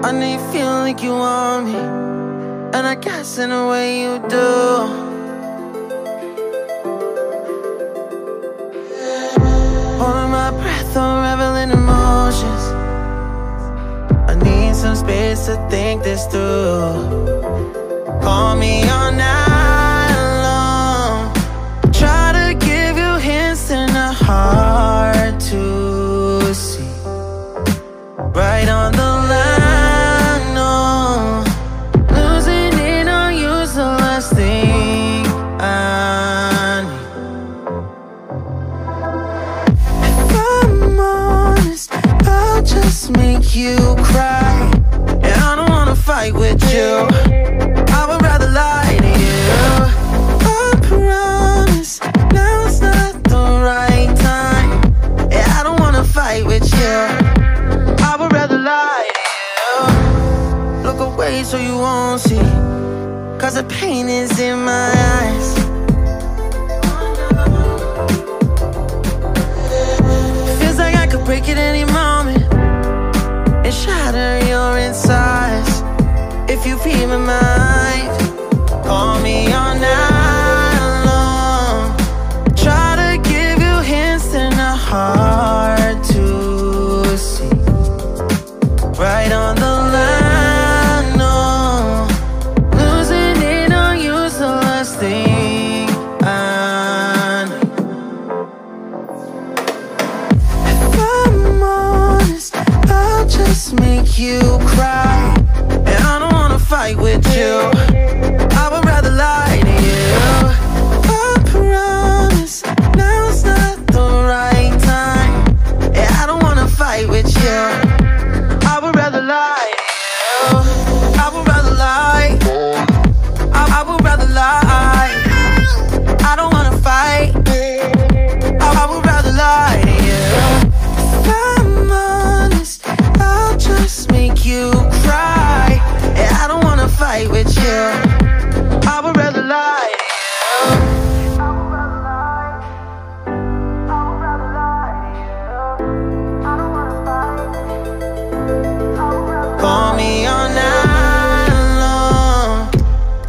I know you feel like you want me, and I guess in a way you do. Holding my breath, unraveling emotions. I need some space to think this through. Call me all night long. Try to give you hints and a heart to see. Right on the line, no. Losing it on you's the last thing I need. If I'm honest, I'll just make you cry. And I don't wanna fight with you. I would rather lie to you. I promise, now's not the right time. Yeah, I don't wanna fight with you. I would rather lie to you. Look away so you won't see, 'cause the pain is in my eyes. Feels like I could break at any moment and shatter your insides. If you feel my mind, call me all night long. Try to give you hints and a heart to see. Right on the line, no. Losing it on you's the last thing I need. If I'm honest, I'll just make you cry. And I don't wanna fight with you. I would rather lie to you. I promise, now's not the right time. Yeah, I don't wanna fight with you. I would rather lie to you. I would rather lie. I would rather lie. I don't wanna fight. I would rather lie to you. If I'm honest, I'll just make you cry. Yeah, I don't wanna fight with you. I would rather lie to you. Call me all night long.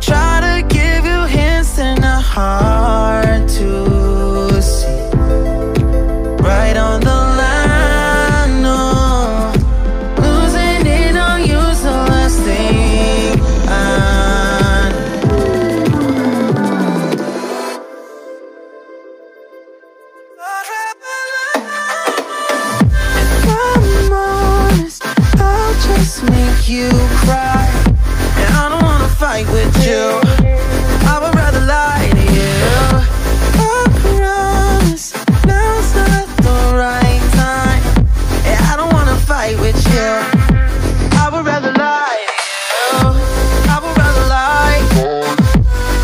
Try to give you hints and a heart to see. Right on the line, no. Losing it on you's the last thing I need. If I'm honest, I'll just make you cry. And I don't wanna fight with you. I would rather lie to you. I promise, now's not the right time. Yeah, I don't wanna fight with you. I would rather lie to you. I would rather lie.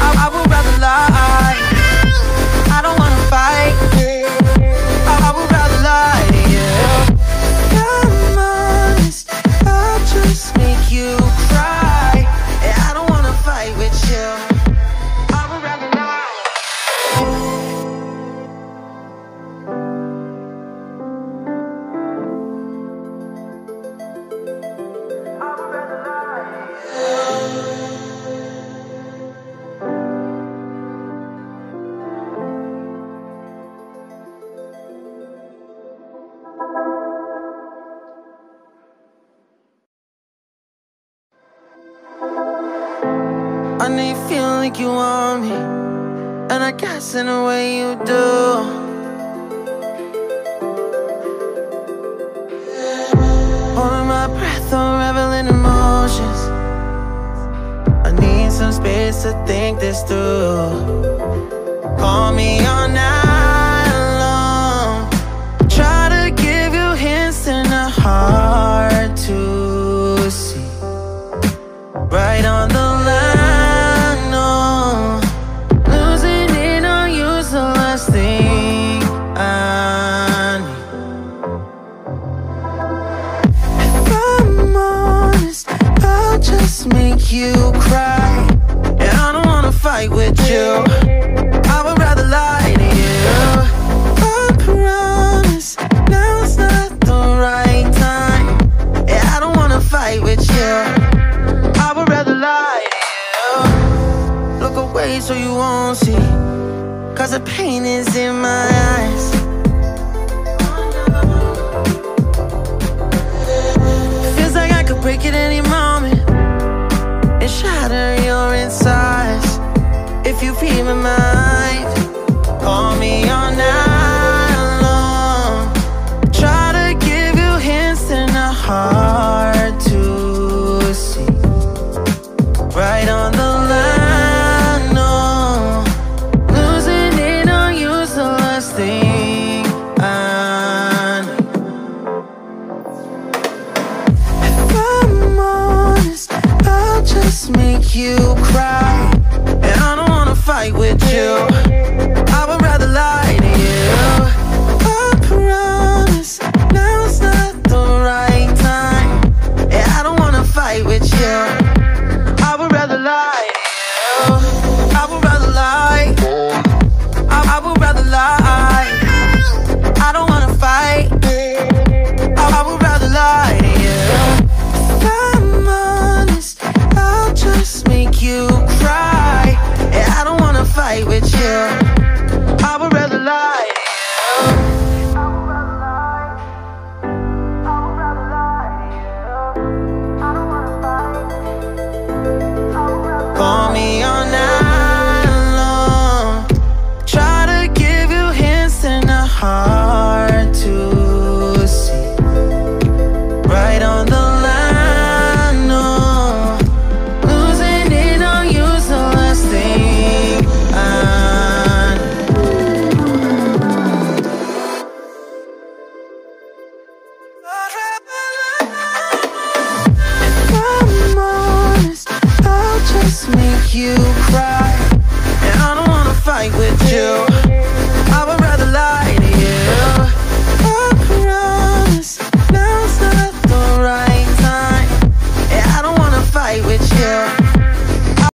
I would rather lie. I don't wanna fight. I would rather lie to you. I'm honest, I'll just make you cry. Yeah, I don't wanna fight with you. I would rather lie. I would rather lie. I know you feel like you want me, and I guess in a way you do. Holding my breath, unraveling emotions. I need some space to think this through. Call me all night long. Try to give you hints and a heart to see. Right on the line, no. Losing it on you's the last thing I need. If I'm honest, I'll just make you cry. And I don't wanna fight with you. I would rather lie to you. I promise, now's not the right time. Yeah, I don't wanna fight with you. so you won't see, 'cause the pain is in my eyes. Feels like I could break it any moment and shatter your insides. If you feel my mind, call me all night long. Try to give you hints that are hard to see. Right on the line, no. Losing it on you's the last thing I need. If I'm honest, I'll just make you cry. And I don't wanna fight with you, I would rather lie to you. I promise, now's not the right time. And I don't wanna fight with you, I would rather lie to you. I would rather lie, I would rather lie. I don't wanna fight, I would rather lie to you. If I'm honest, I'll just make you cry. And I don't wanna fight with you, I would rather lie to you. Call me all night long. Try to give you hints that are hard to see. Right on the line, no. Losing it on you's the last thing I need. If I'm honest, I'll just make you